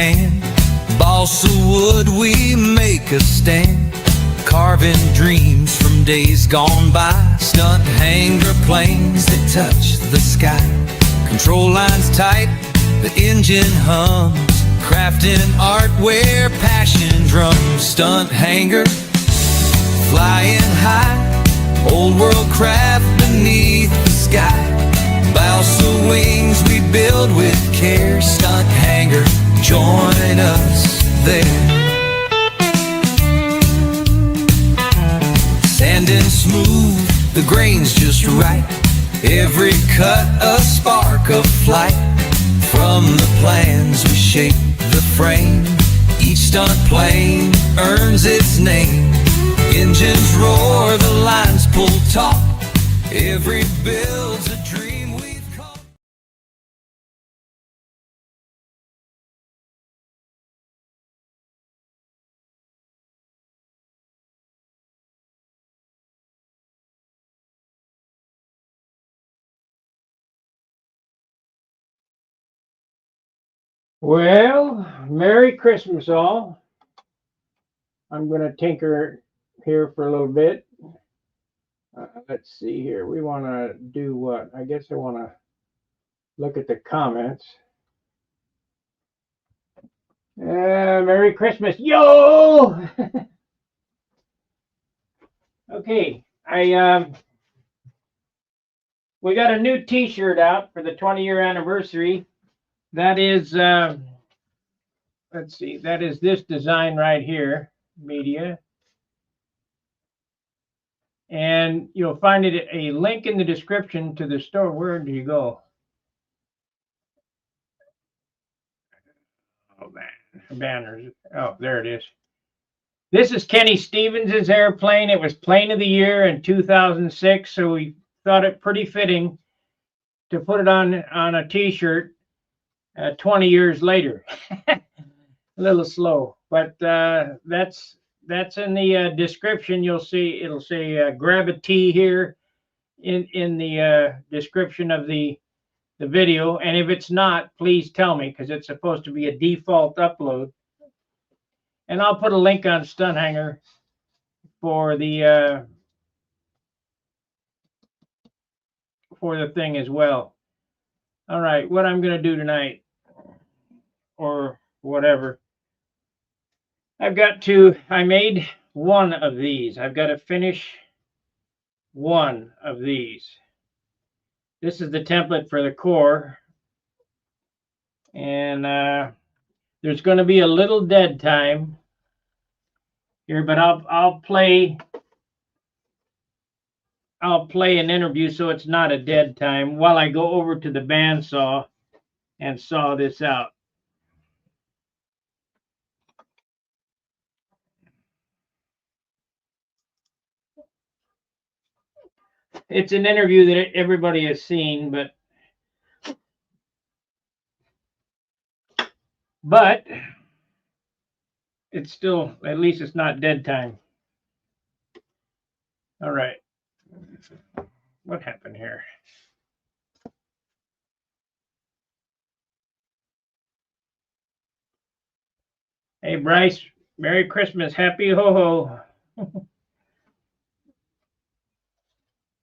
hand. Balsa wood, we make a stand, carving dreams from days gone by. Stunt hanger planes that touch the sky, control lines tight, the engine hums, crafting art where passion drums. Stunt hanger, flying high, old world craft beneath the sky. Balsa wings we build with care. Stunt hanger, join us there. Sanding smooth, the grain's just right, every cut a spark of flight. From the plans we shape the frame, each stunt plane earns its name. Engines roar, the lines pull taut, every build's a dream we've caught. Well, Merry Christmas all. I'm going to tinker here for a little bit. Let's see here. We want to do what? I guess I want to look at the comments. Merry Christmas. Yo! Okay. We got a new t-shirt out for the 20-year anniversary. That is, let's see, that is this design right here, media. And you'll find it a link in the description to the store. Where do you go? Oh, man, banners. Oh, there it is. This is Kenny Stevens' airplane. It was plane of the year in 2006, so we thought it pretty fitting to put it on a t-shirt 20 years later. A little slow, but that's in the description. You'll see it'll say grab a tee here in the description of the video. And if it's not, please tell me, because it's supposed to be a default upload. And I'll put a link on Stunt Hanger for the thing as well. All right, what I'm going to do tonight, or whatever, I made one of these. I've got to finish one of these. This is the template for the core. And there's going to be a little dead time here, but I'll play an interview so it's not a dead time while I go over to the bandsaw and saw this out. It's an interview that everybody has seen, but it's still, at least it's not dead time. All right. What happened here? Hey, Bryce, Merry Christmas. Happy ho-ho.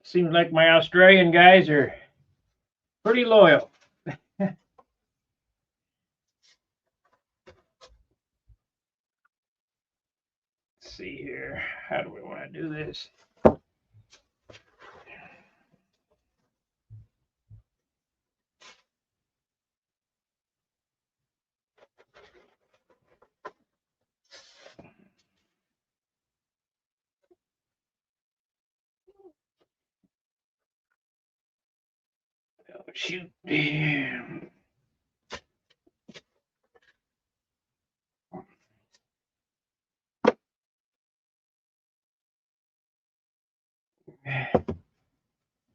Seems like my Australian guys are pretty loyal. Let's see here. How do we want to do this? Oh, shoot.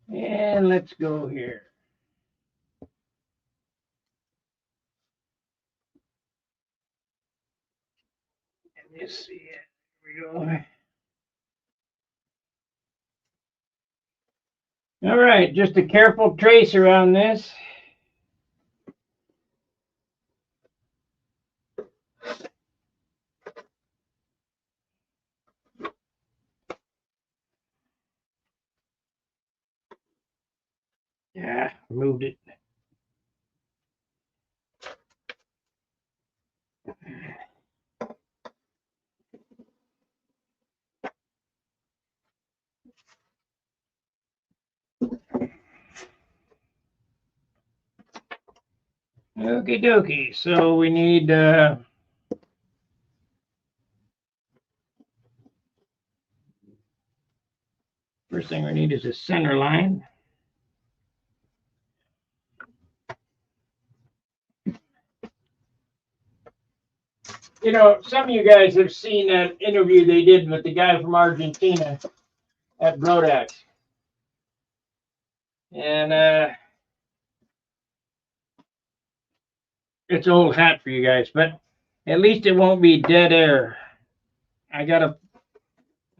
And let's go here. Let's see it. Here we go. All right, just a careful trace around this. moved it. Okie dokie. So we need first thing we need is a center line. You know, some of you guys have seen that interview they did with the guy from Argentina at Brodax. And it's old hat for you guys, but at least it won't be dead air. I've got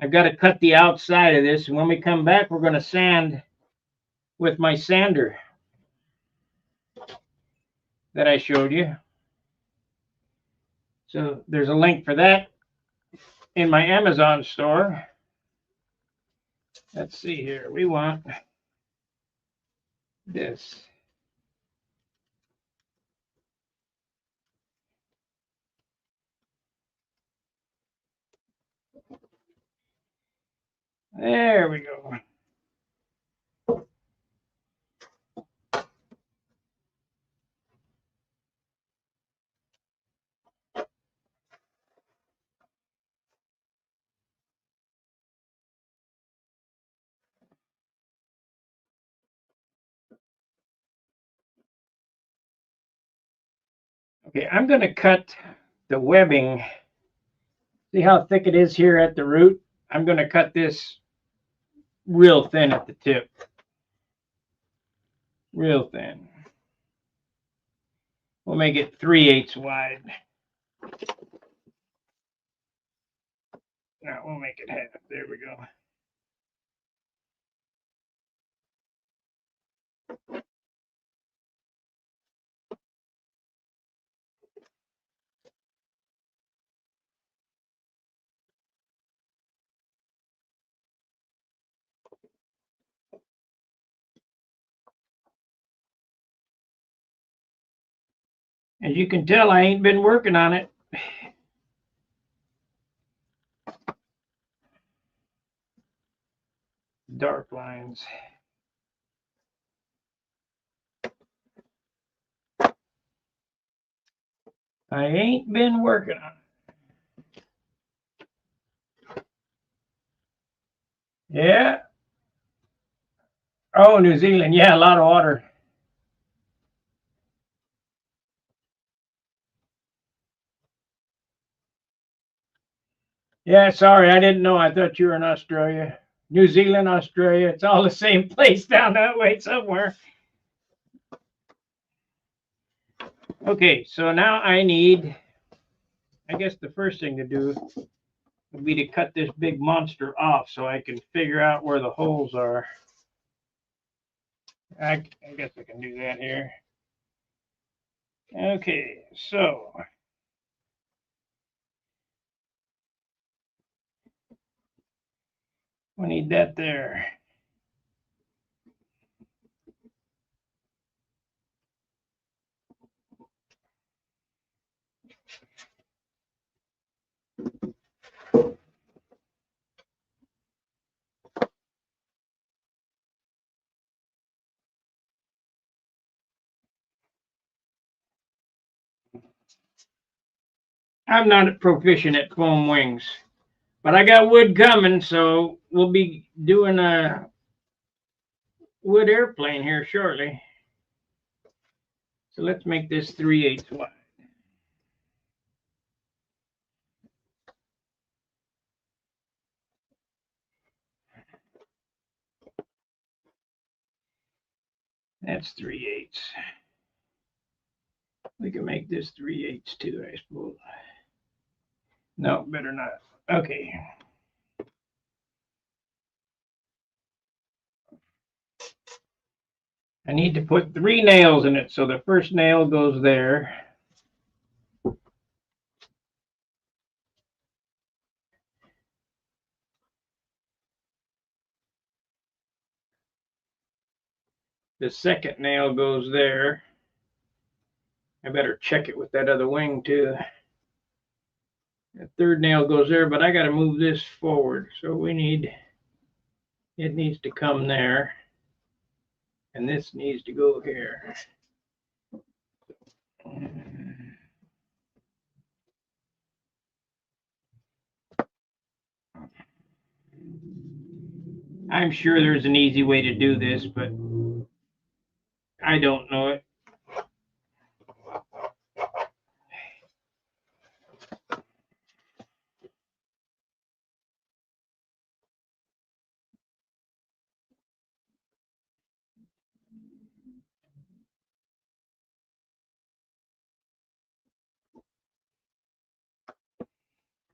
to cut the outside of this, and when we come back, we're going to sand with my sander that I showed you. So there's a link for that in my Amazon store. Let's see here. We want this. There we go. Okay, I'm going to cut the webbing. See how thick it is here at the root? I'm going to cut this real thin at the tip. Real thin. We'll make it 3/8 wide. Now we'll make it half. There we go. As you can tell, I ain't been working on it. Dark lines. I ain't been working on it. Yeah. Oh, New Zealand. Yeah, a lot of water. Yeah, sorry, I didn't know. I thought you were in Australia. New Zealand, Australia. It's all the same place down that way somewhere. Okay, so now I guess the first thing to do would be to cut this big monster off so I can figure out where the holes are. I guess I can do that here. Okay, so we need that there. I'm not proficient at foam wings, but I got wood coming, so we'll be doing a wood airplane here shortly. So let's make this 3/8 wide. That's 3/8. We can make this 3/8 too, I suppose. No, better not. Okay. I need to put 3 nails in it, so the first nail goes there. The second nail goes there. I better check it with that other wing too. The third nail goes there, but I got to move this forward. So it needs to come there. And this needs to go here. I'm sure there's an easy way to do this, but I don't know it.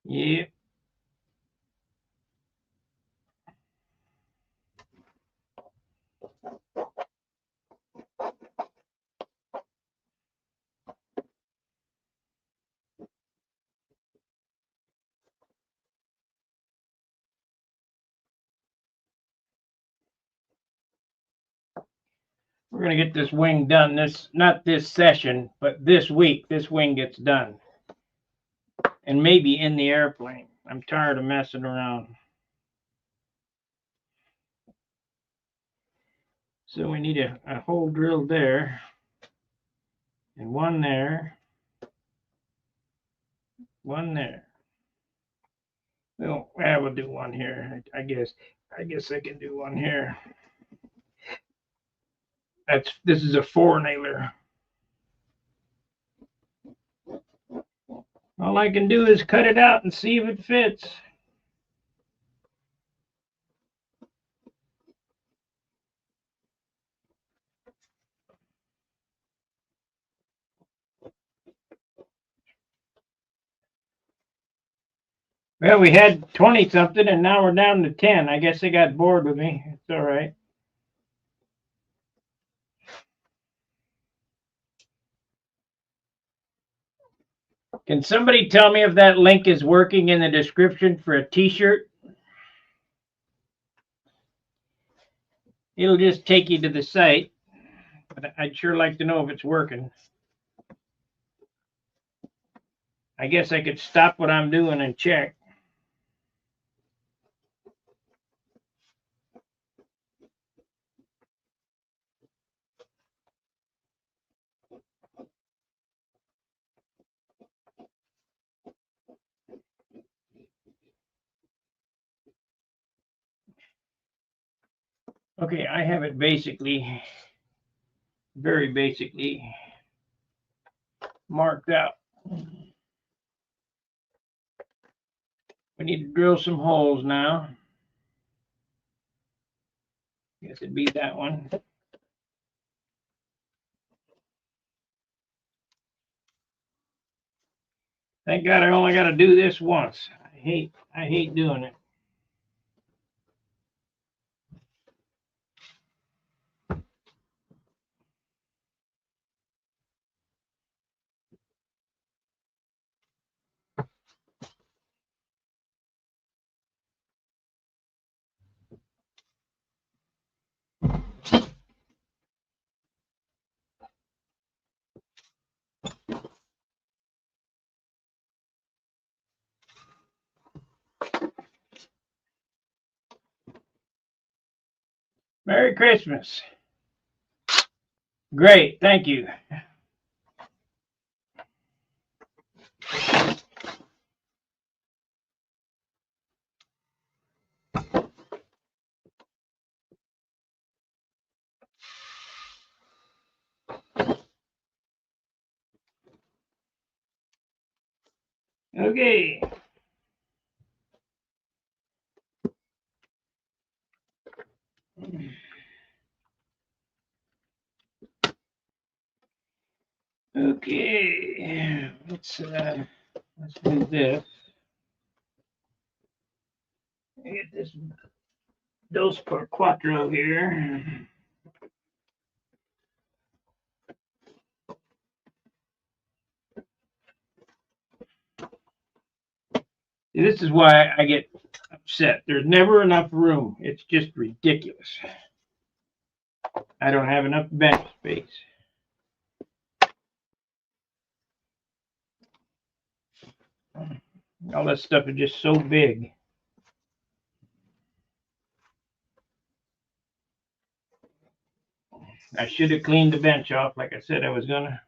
Yep. We're going to get this wing done. Not this session, but this week, this wing gets done. And maybe in the airplane. I'm tired of messing around. So we need a hole drilled there. And one there. One there. Well, we'll do one here. I guess I can do one here. This is a 4-nailer. All I can do is cut it out and see if it fits. Well, we had 20 something and now we're down to 10. I guess they got bored with me. It's all right. Can somebody tell me if that link is working in the description for a t-shirt? It'll just take you to the site, but I'd sure like to know if it's working. I guess I could stop what I'm doing and check. Okay, I have it basically, very basically marked out. We need to drill some holes now. Guess it'd be that one. Thank God I only got to do this once. I hate doing it. Merry Christmas. Great, thank you. Okay. Okay, let's do this. Get this dos per quattro here. This is why I get upset. There's never enough room. It's just ridiculous. I don't have enough bench space. All this stuff is just so big. I should have cleaned the bench off like I said I was gonna.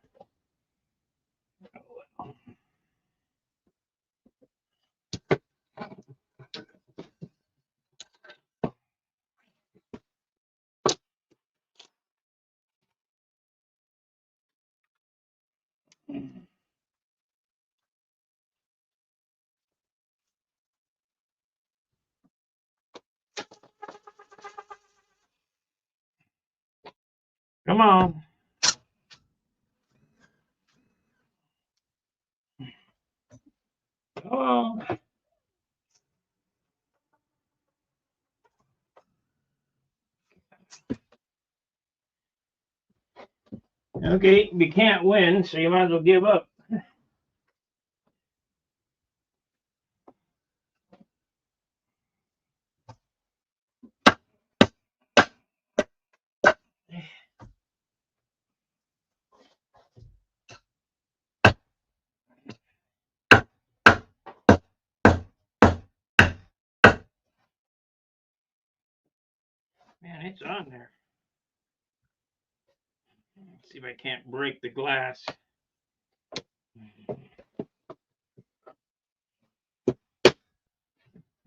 Come on. Oh. Okay, you can't win, so you might as well give up. Man, it's on there. Let's see if I can't break the glass.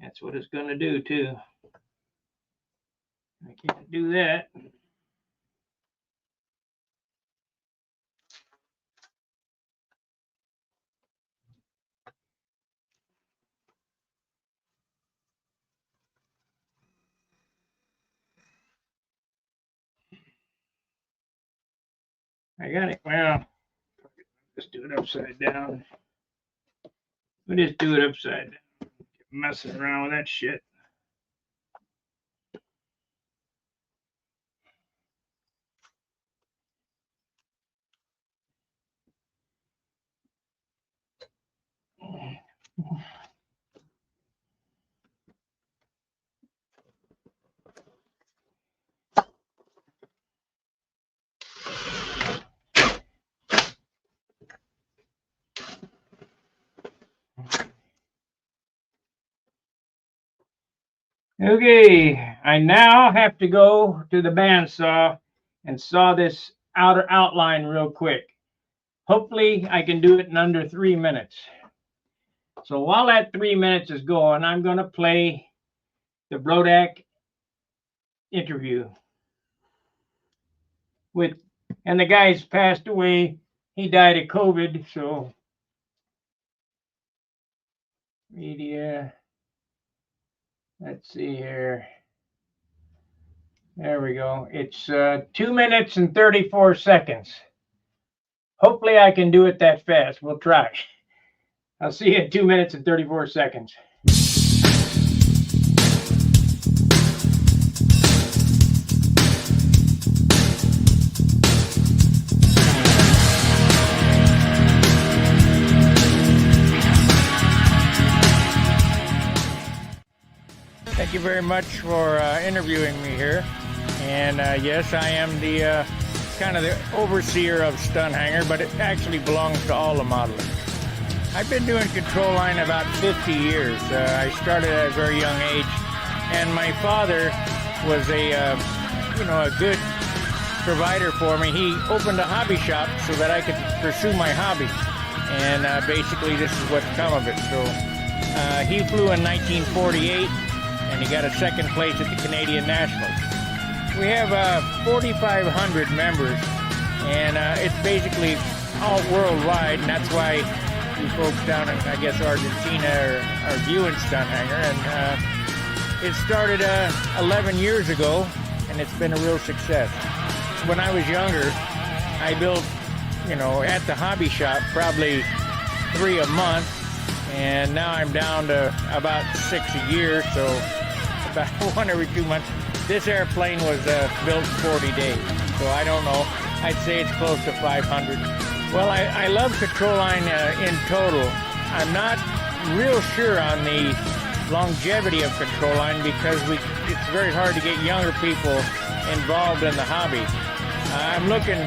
That's what it's going to do, too. I can't do that. I got it. Well, let's do it upside down. We'll just do it upside down. Messing around with that shit. Okay, I now have to go to the bandsaw and saw this outer outline real quick. Hopefully I can do it in under 3 minutes. So while that 3 minutes is going, I'm going to play the Brodak interview and the guy's passed away. He died of COVID, so media. Let's see here. There we go. It's 2 minutes and 34 seconds. Hopefully I can do it that fast. We'll try. I'll see you in 2 minutes and 34 seconds. Thank you very much for interviewing me here. And yes, I am the kind of the overseer of Stunt Hanger, but it actually belongs to all the modeling. I've been doing control line about 50 years. I started at a very young age, and my father was a good provider for me. He opened a hobby shop so that I could pursue my hobby, and basically this is what's come of it. So he flew in 1948, and he got a second place at the Canadian Nationals. We have 4,500 members, and it's basically all worldwide, and that's why you folks down in, I guess, Argentina are viewing Stunt Hanger. And it started 11 years ago, and it's been a real success. When I was younger, I built, at the hobby shop, probably 3 a month, and now I'm down to about 6 a year, so about 1 every 2 months. This airplane was built in 40 days, so I don't know. I'd say it's close to 500. Well, I love control line in total. I'm not real sure on the longevity of control line because it's very hard to get younger people involved in the hobby. I'm looking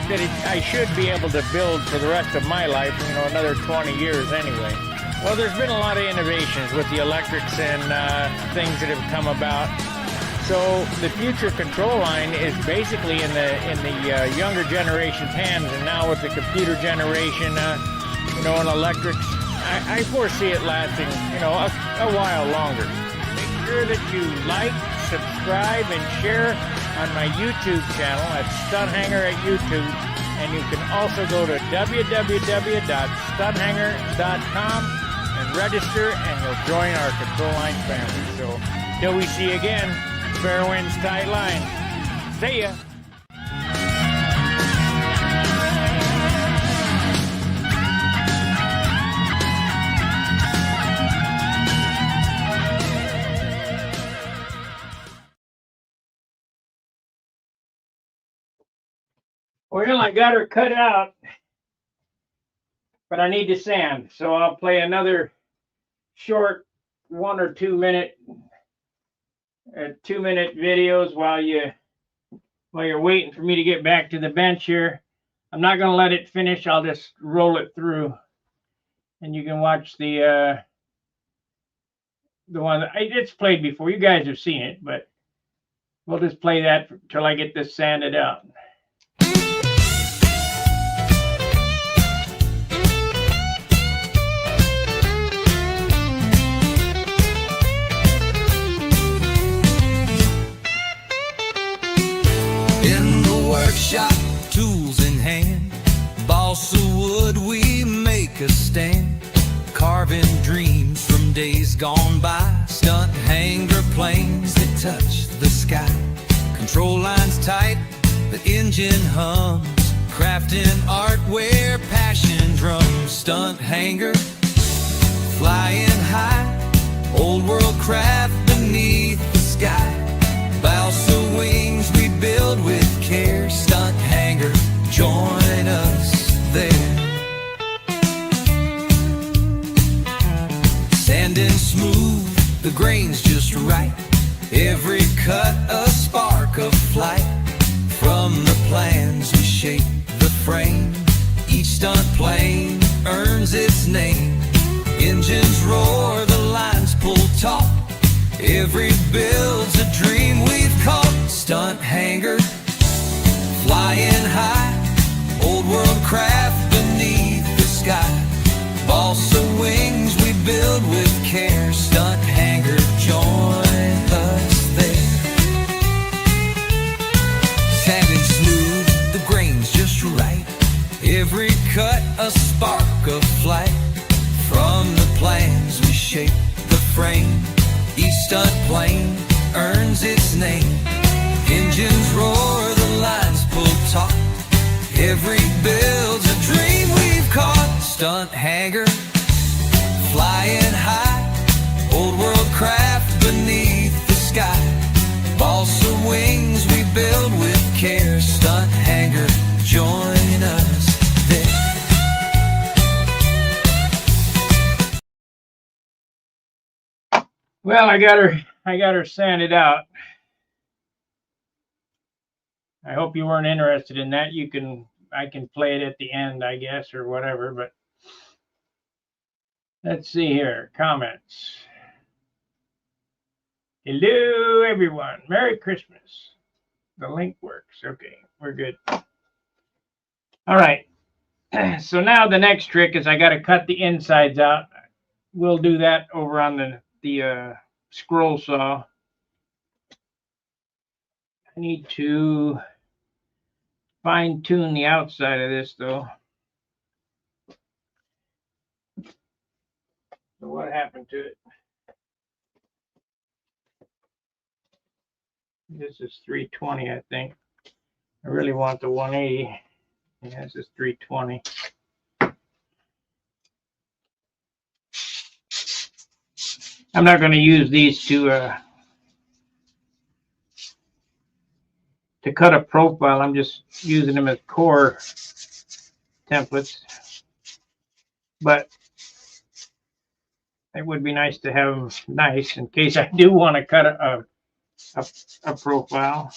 that I should be able to build for the rest of my life, another 20 years anyway. Well, there's been a lot of innovations with the electrics and things that have come about. So the future control line is basically in the younger generation's hands, and now with the computer generation, and electrics, I foresee it lasting, a while longer. Make sure that you like, subscribe, and share on my YouTube channel at Stunthanger at YouTube, and you can also go to www.stunthanger.com and register, and you'll join our control line family. So till we see you again, fair winds, tight lines. See ya. Well, I got her cut out, but I need to sand, so I'll play another short 1 or 2 minute, 2-minute videos while you're waiting for me to get back to the bench here. I'm not going to let it finish. I'll just roll it through, and you can watch the one that it's played before. You guys have seen it, but we'll just play that till I get this sanded out. Workshop, tools in hand, balsa wood, we make a stand, carving dreams from days gone by, stunt hanger planes that touch the sky, control lines tight, the engine hums, crafting art where passion drums, stunt hanger, flying high, old world craft beneath the sky, balsa wings we build with care, stunt hanger, join us there. Sanding smooth, the grain's just right, every cut a spark of flight, from the plans we shape the frame, each stunt plane earns its name, engines roar, the lines pull taut, every build's a dream we've caught, stunt hanger, flying high, old world craft beneath the sky, balsa wings we build with care, stunt hanger, join us there. Sanding smooth, the grain's just right, every cut a spark of flight, from the plans we shape the frame, each stunt plane earns its name, engines roar, the lines pull taut, every build's a dream we've caught, stunt hanger, flying high, old world craft beneath the sky, balsa wings we build with care, stunt hanger, join us there. Well, I got her sanded out. I hope you weren't interested in that. I can play it at the end, I guess, or whatever, but let's see here. Comments. Hello, everyone. Merry Christmas. The link works. Okay, we're good. All right. So now the next trick is I got to cut the insides out. We'll do that over on the scroll saw. I need to fine tune the outside of this though. So what happened to it? This is 320, I think. I really want the 180. Yeah, this is 320. I'm not going to use these to cut a profile. I'm just using them as core templates. But it would be nice to have them nice in case I do want to cut a a profile.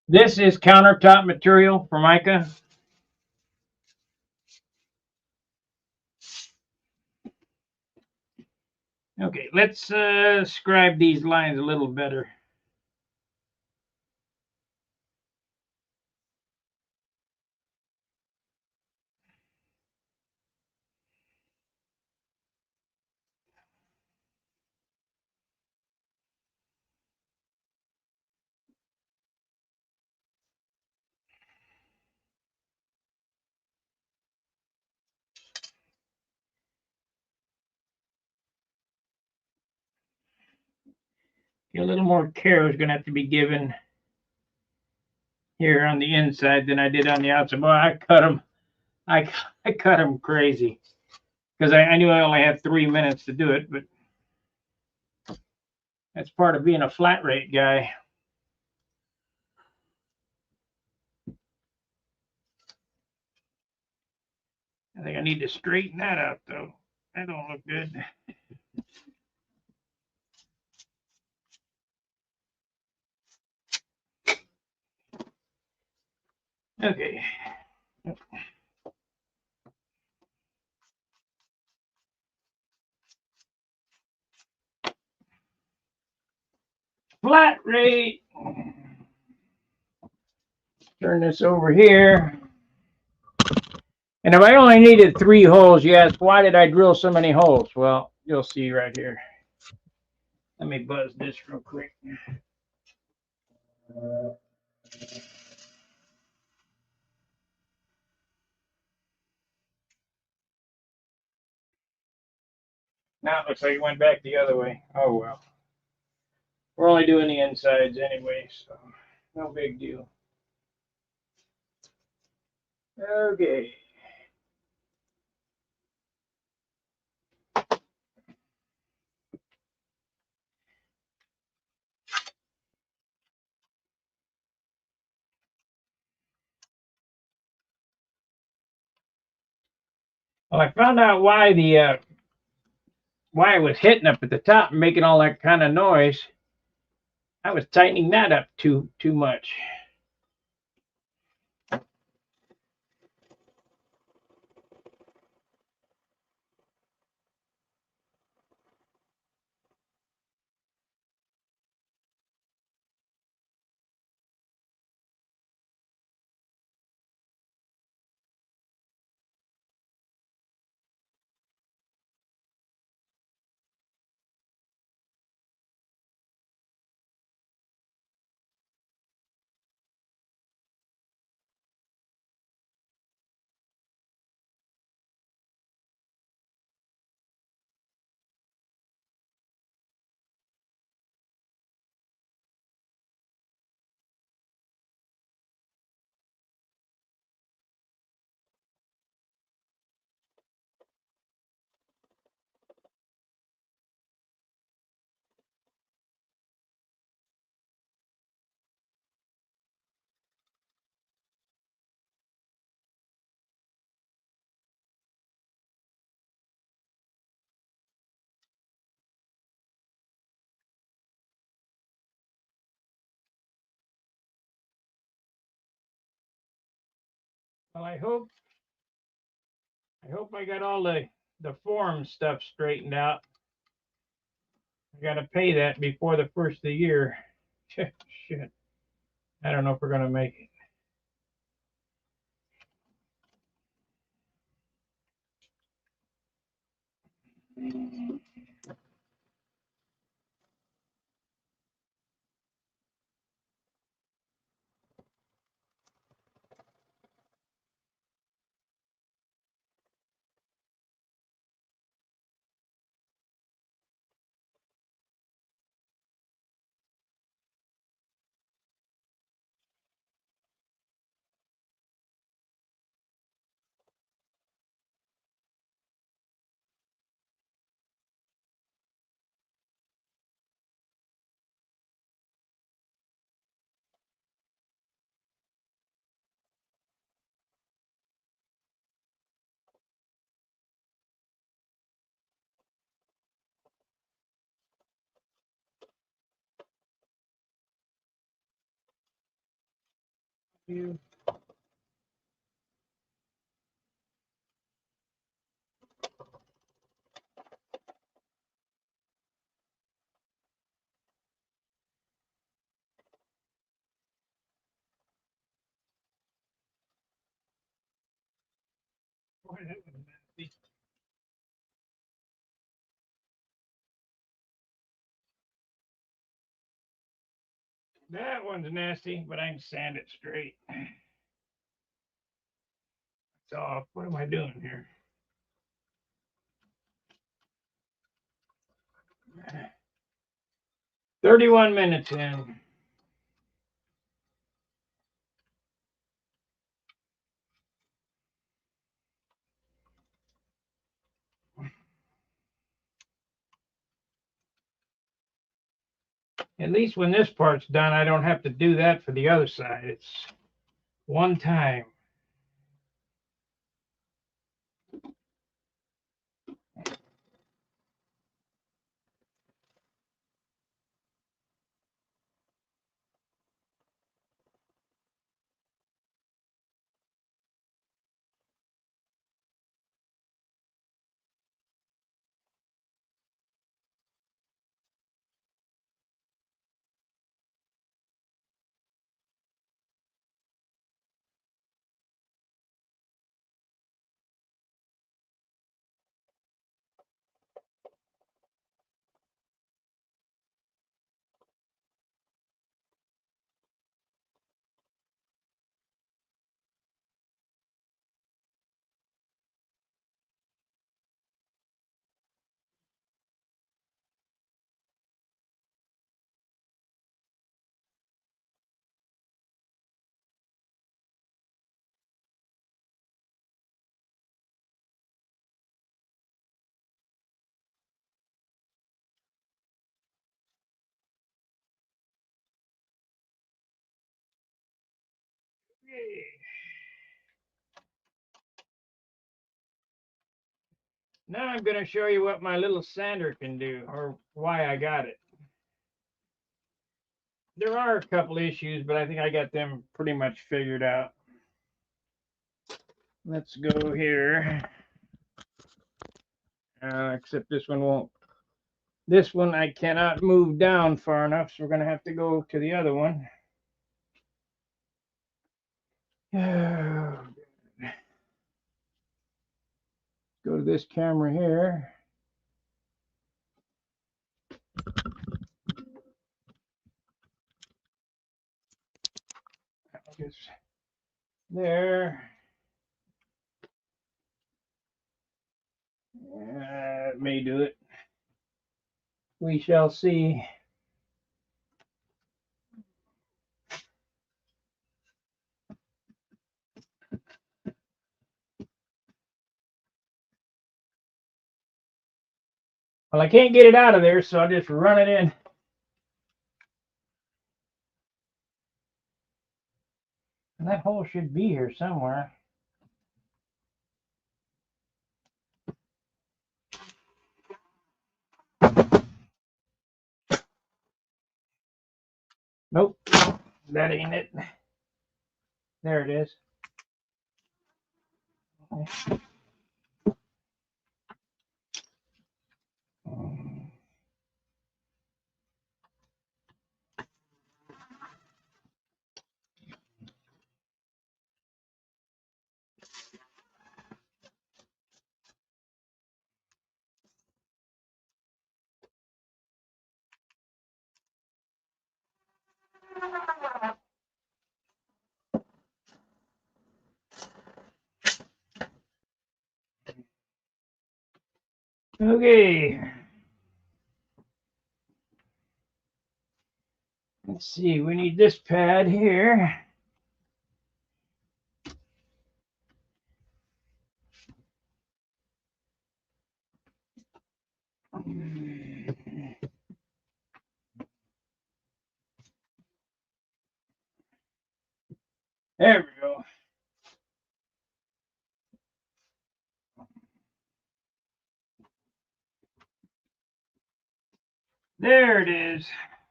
This is countertop material for mica. Okay, let's scribe these lines a little better. A little more care is going to have to be given here on the inside than I did on the outside. Boy, I cut them. I cut them crazy because I knew I only had 3 minutes to do it, but that's part of being a flat rate guy. I think I need to straighten that out though. That don't look good. Okay. Flat rate. Turn this over here. And if I only needed 3 holes, you ask, why did I drill so many holes? Well, you'll see right here. Let me buzz this real quick. Now it looks like it went back the other way. Oh well. We're only doing the insides anyway, so no big deal. Okay. Well, I found out why it was hitting up at the top and making all that kind of noise. I was tightening that up too much. Well, I hope I got all the form stuff straightened out. I got to pay that before the first of the year. Shit. I don't know if we're gonna make it. That one's nasty, but I can sand it straight. It's off. What am I doing here? "31 minutes in." At least when this part's done, I don't have to do that for the other side. It's one time. Okay. Now I'm going to show you what my little sander can do, or why I got it. There are a couple issues, but I think I got them pretty much figured out. Let's go here. Except this one won't. This one I cannot move down far enough, so we're going to have to go to the other one. Go to this camera here. There. It may do it. We shall see. Well, I can't get it out of there, so I'll just run it in. And that hole should be here somewhere. Nope, that ain't it. There it is. Okay. Let's see, we need this pad here. There we go. There it is.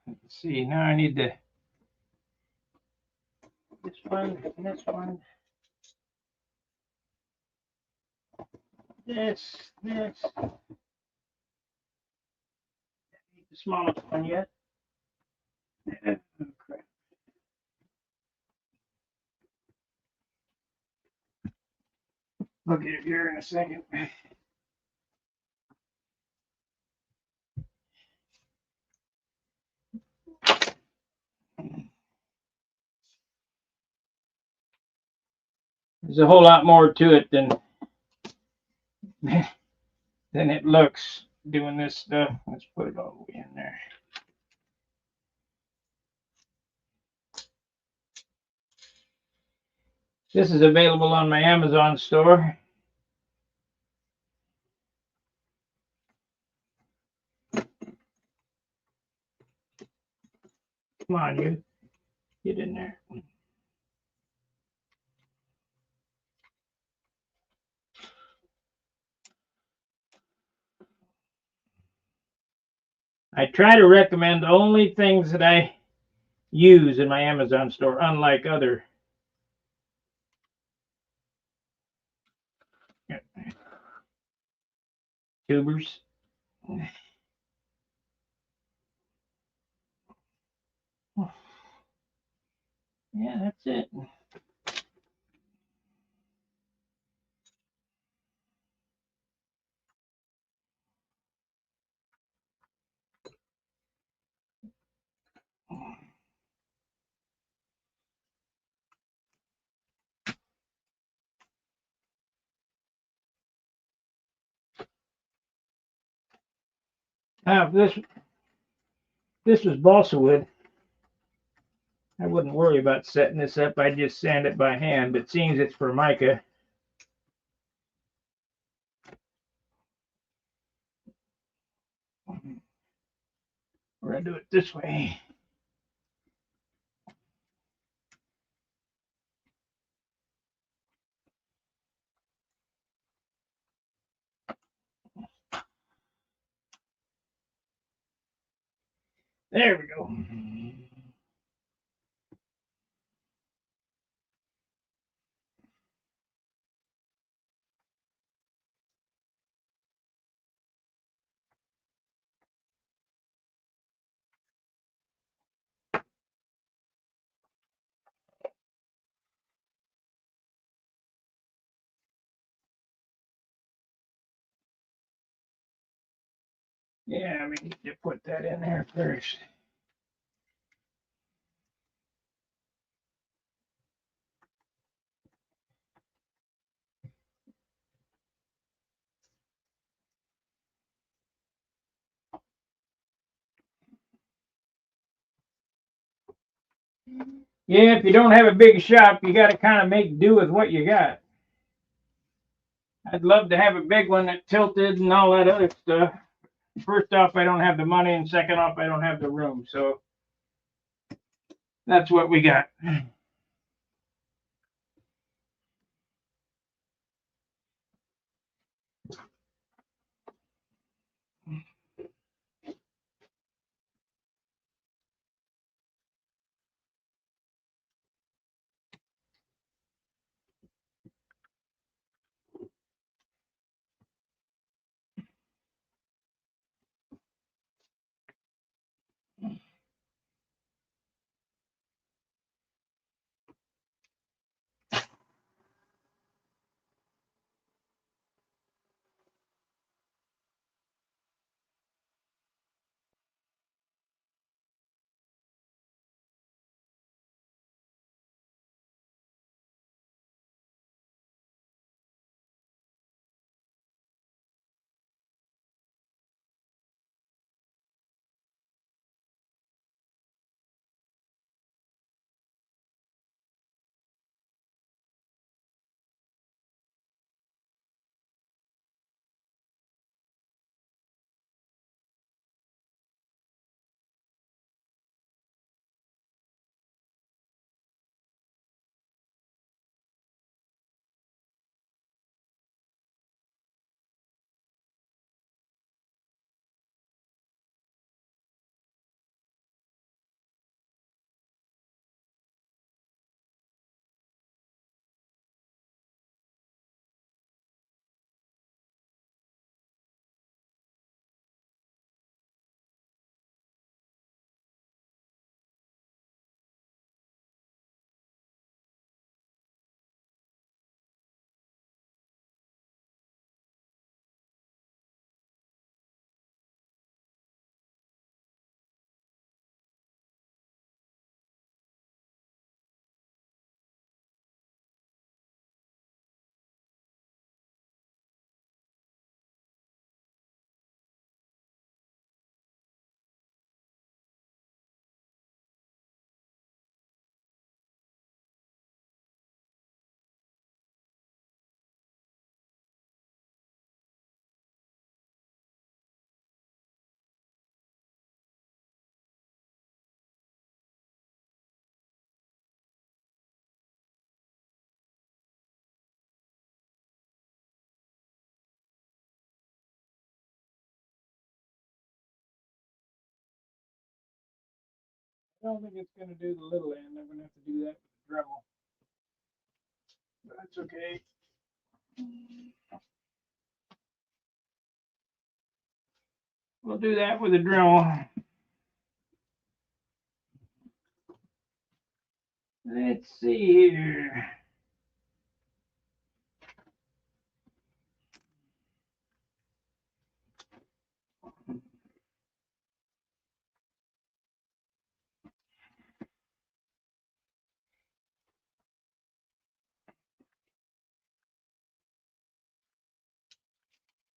Let's see, now I need to this one, this one. This. The smallest one yet. Oh, crap. Look at it here in a second. There's a whole lot more to it than it looks doing this stuff. Let's put it all the way in there. This is available on my Amazon store. Come on, you. Get in there. I try to recommend only things that I use in my Amazon store, unlike other. Tubers. Yeah, that's it. This was balsa wood. I wouldn't worry about setting this up. I'd just sand it by hand, but seeing it's Formica, we're gonna do it this way. There we go. Yeah, we need to put that in there first. Yeah, if you don't have a big shop, you got to kind of make do with what you got. I'd love to have a big one that tilted and all that other stuff. First off, I don't have the money, and second off, I don't have the room. So that's what we got. I don't think it's going to do the little end. I'm going to have to do that with the Dremel. But that's okay. We'll do that with a Dremel. Let's see here.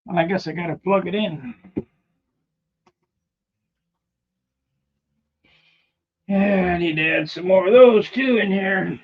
Well, I guess I got to plug it in. Yeah, I need to add some more of those too in here.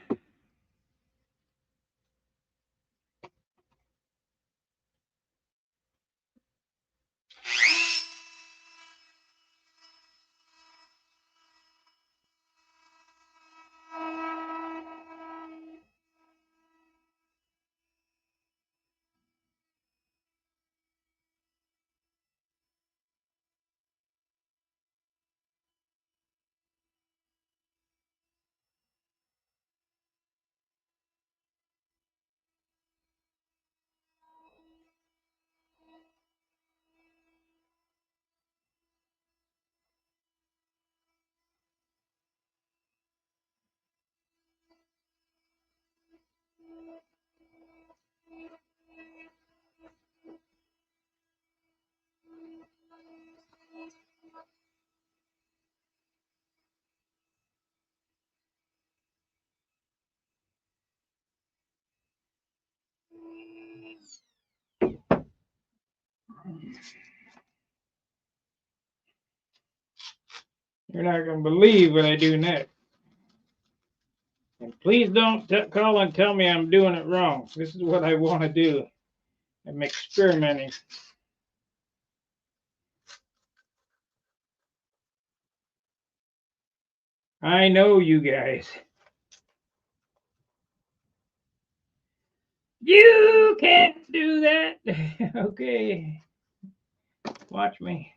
You're not going to believe what I do next. And please don't call and tell me I'm doing it wrong. This is what I want to do. I'm experimenting. I know you guys. You can't do that. Okay. Watch me.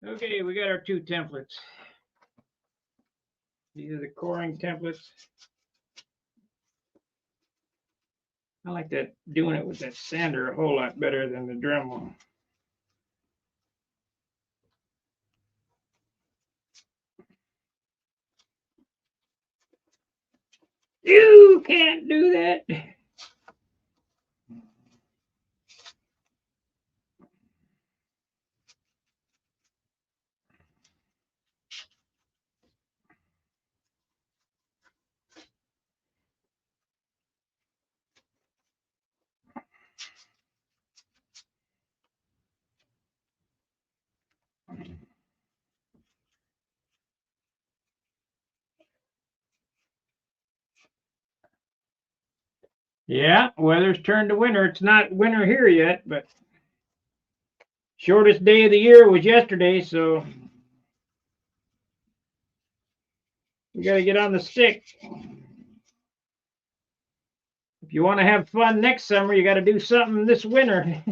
Okay, we got our two templates. These are the coring templates. I like that, doing it with that sander a whole lot better than the Dremel. You can't do that. Yeah, weather's turned to winter. It's not winter here yet, but shortest day of the year was yesterday, so we got to get on the stick. If you want to have fun next summer, you got to do something this winter.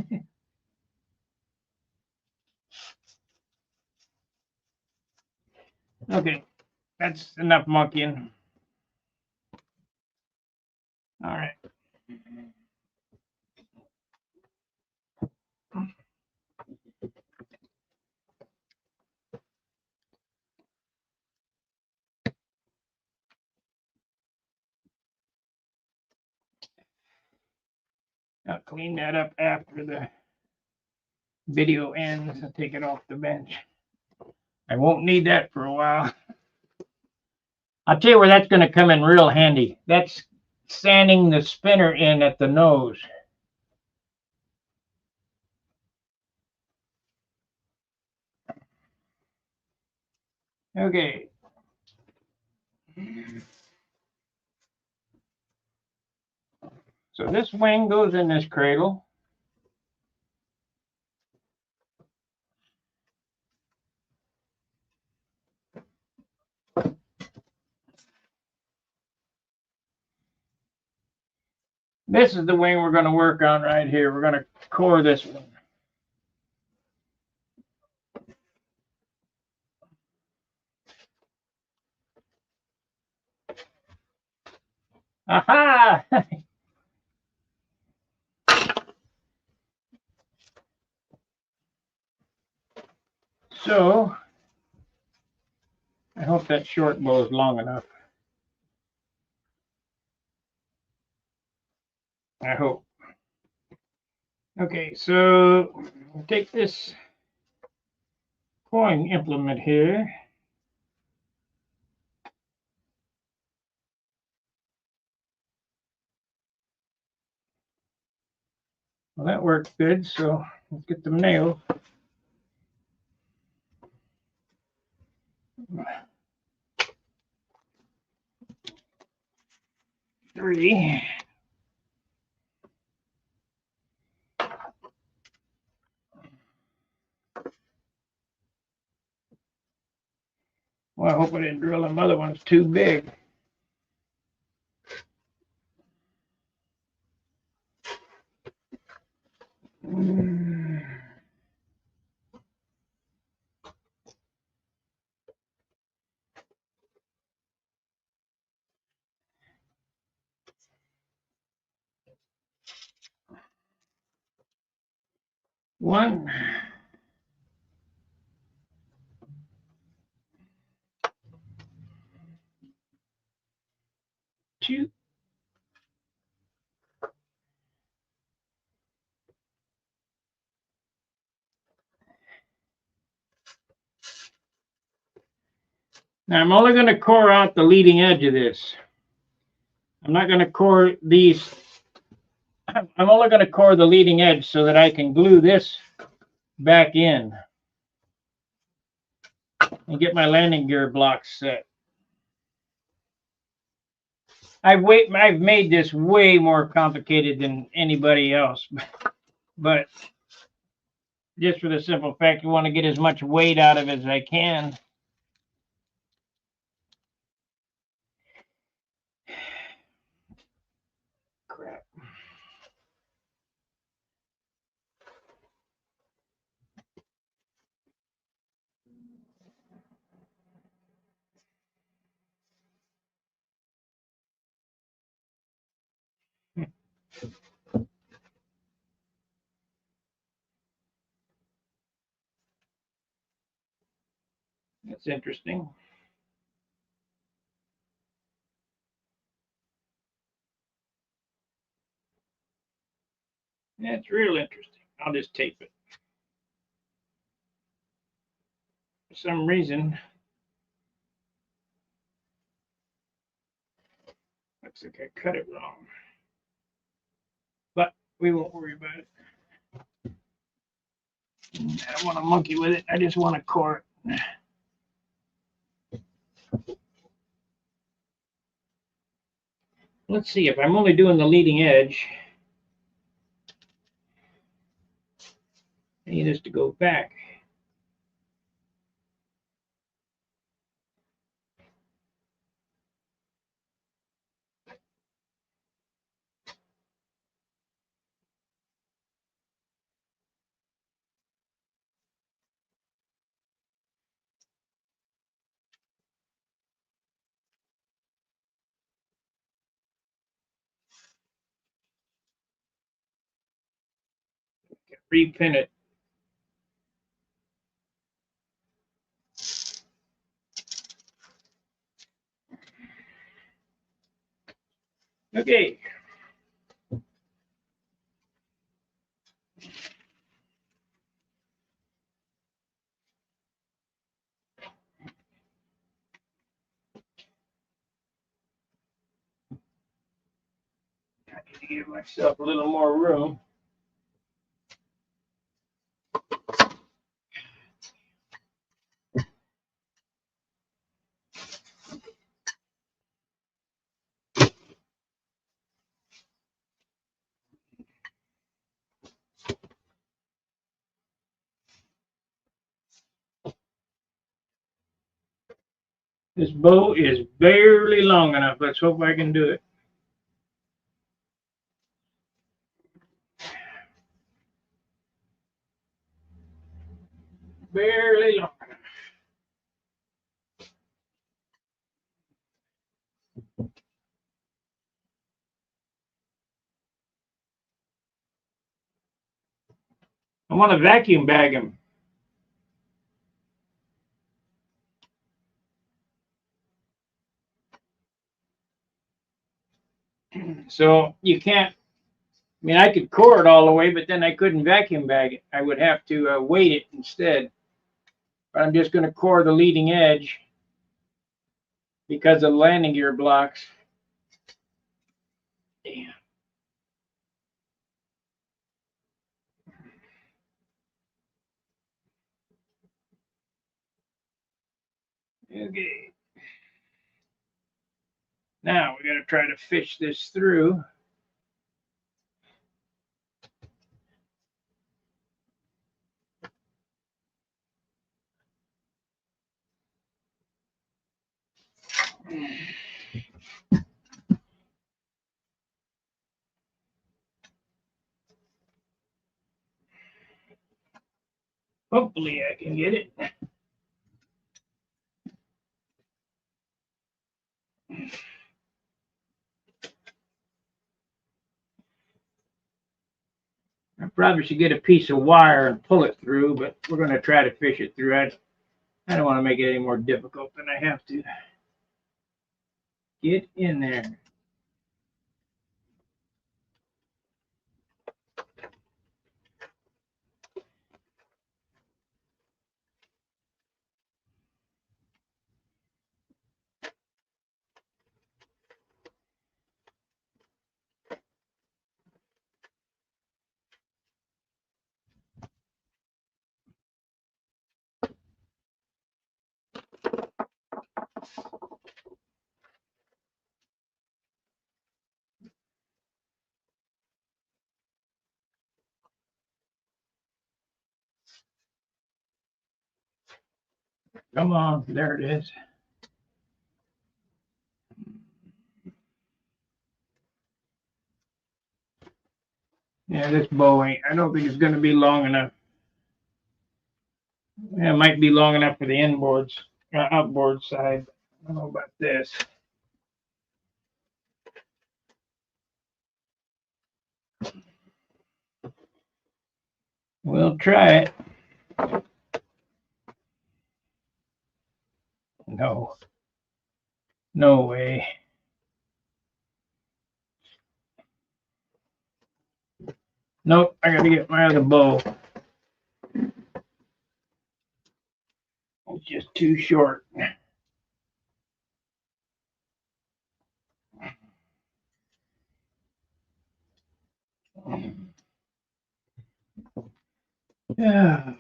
Okay, that's enough monkeying. All right. I'll clean that up after the video ends. I'll take it off the bench. I won't need that for a while. I'll tell you where that's going to come in real handy. That's sanding the spinner in at the nose. Okay. So this wing goes in this cradle. This is the wing we're going to work on right here. We're going to core this one. Aha! So, I hope that short bow is long enough. I hope. Okay, so we'll take this coring implement here. Well, that worked good, so let's get them nailed. Three. Well, I hope I didn't drill them other ones too big. One. Two. Now I'm only going to core out the leading edge of this. I'm not going to core these. I'm only going to core the leading edge so that I can glue this back in and get my landing gear blocks set. I've made this way more complicated than anybody else, but just for the simple fact you want to get as much weight out of it as I can. Crap. That's interesting. That's real interesting. I'll just tape it. For some reason, looks like I cut it wrong. But we won't worry about it. I don't want to monkey with it. I just want to core it. Let's see, if I'm only doing the leading edge, I need this to go back. Repin it. Okay. I need to give myself a little more room. This bow is barely long enough. Let's hope I can do it. barely long enough. I want to vacuum bag them. So you can't, I mean, I could core it all the way, but then I couldn't vacuum bag it. I would have to weight it instead. But I'm just going to core the leading edge because of the landing gear blocks. Damn. Okay. Now we got to try to fish this through. Hopefully I can get it. I probably should get a piece of wire and pull it through, but we're going to try to fish it through. I don't want to make it any more difficult than I have to. Get in there. Come on, there it is. Yeah, this bow ain't, I don't think it's going to be long enough. Yeah, it might be long enough for the inboards, outboard side. I don't know about this. We'll try it. No. No way. Nope, I gotta get my other bow. It's just too short. Oh, man.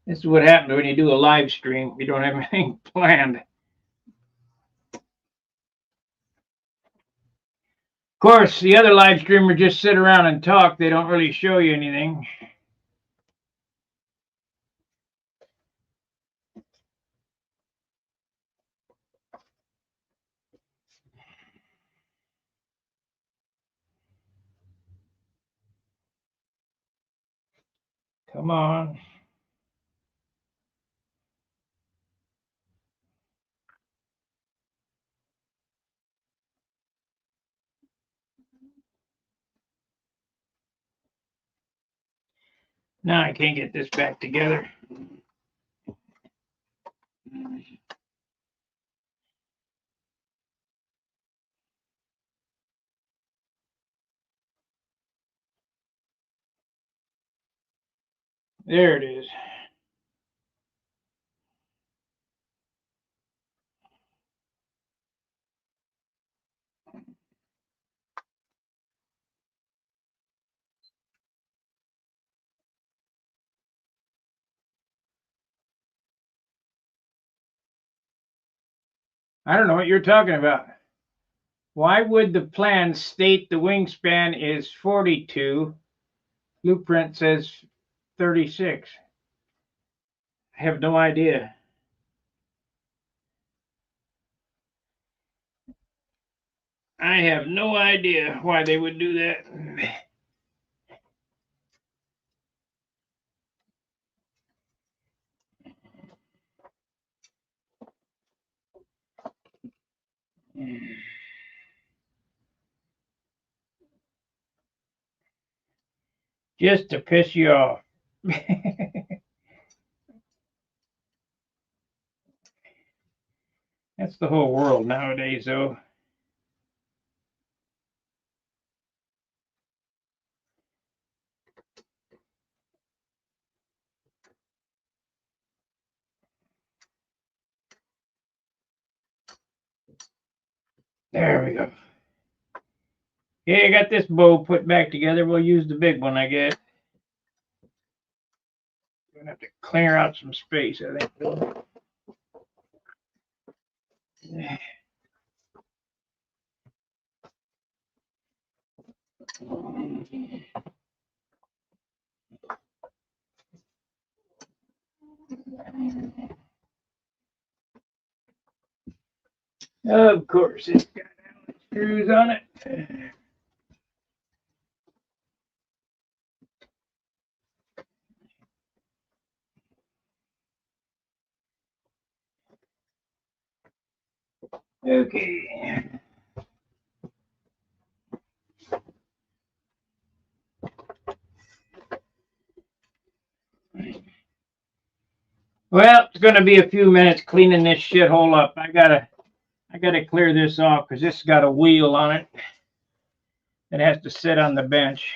This is what happens when you do a live stream. You don't have anything planned. Of course, the other live streamers just sit around and talk. They don't really show you anything. Come on. Now I can't get this back together. There it is. I don't know what you're talking about. Why would the plan state the wingspan is 42? Blueprint says 36. I have no idea. I have no idea why they would do that. Just to piss you off. That's the whole world nowadays, though. There we go. Okay, I got this bow put back together. We'll use the big one, I guess. Gonna have to clear out some space, I think. Of course, it's got Allen screws on it. Okay. Well, it's going to be a few minutes cleaning this shithole up. I gotta clear this off because this has got a wheel on it. It has to sit on the bench.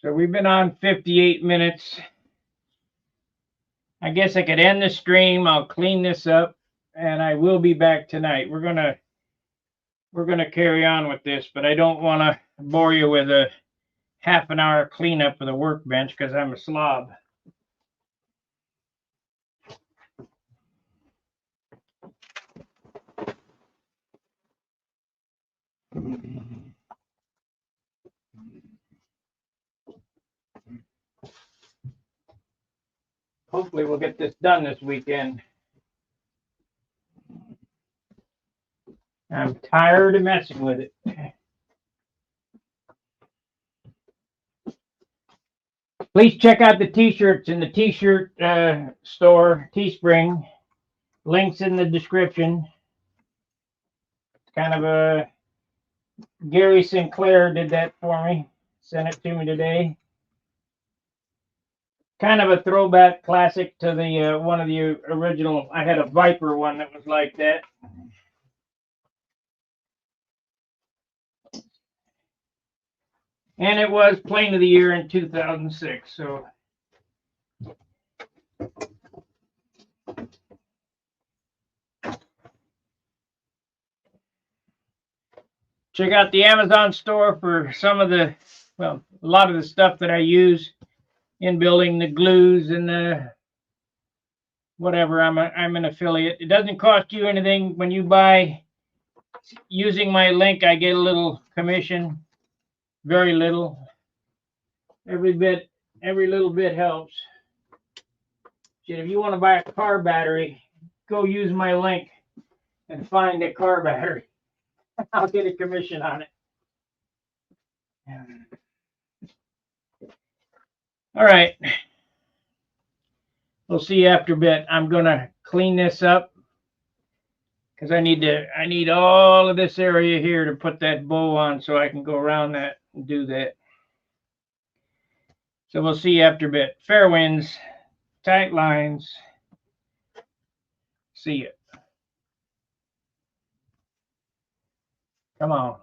So we've been on 58 minutes. I guess I could end the stream. I'll clean this up, and I will be back tonight. We're gonna carry on with this, but I don't want to bore you with a half an hour cleanup of the workbench because I'm a slob. Hopefully we'll get this done this weekend. I'm tired of messing with it. Please check out the t-shirts in the t-shirt store, Teespring. Links in the description. It's kind of a Gary Sinclair did that for me. Sent it to me today. Kind of a throwback classic to the one of the original. I had a Viper one that was like that. And it was Plane of the Year in 2006. So check out the Amazon store for some of the, well, a lot of the stuff that I use in building, the glues and the whatever. I'm an affiliate. It doesn't cost you anything when you buy. Using my link, I get a little commission. Very little. Every little bit helps. If you want to buy a car battery, go use my link and find a car battery. I'll get a commission on it. All right. We'll see you after a bit. I'm gonna clean this up because I need all of this area here to put that bow on so I can go around that and do that. So we'll see you after a bit. Fair winds, tight lines. See you. Come on.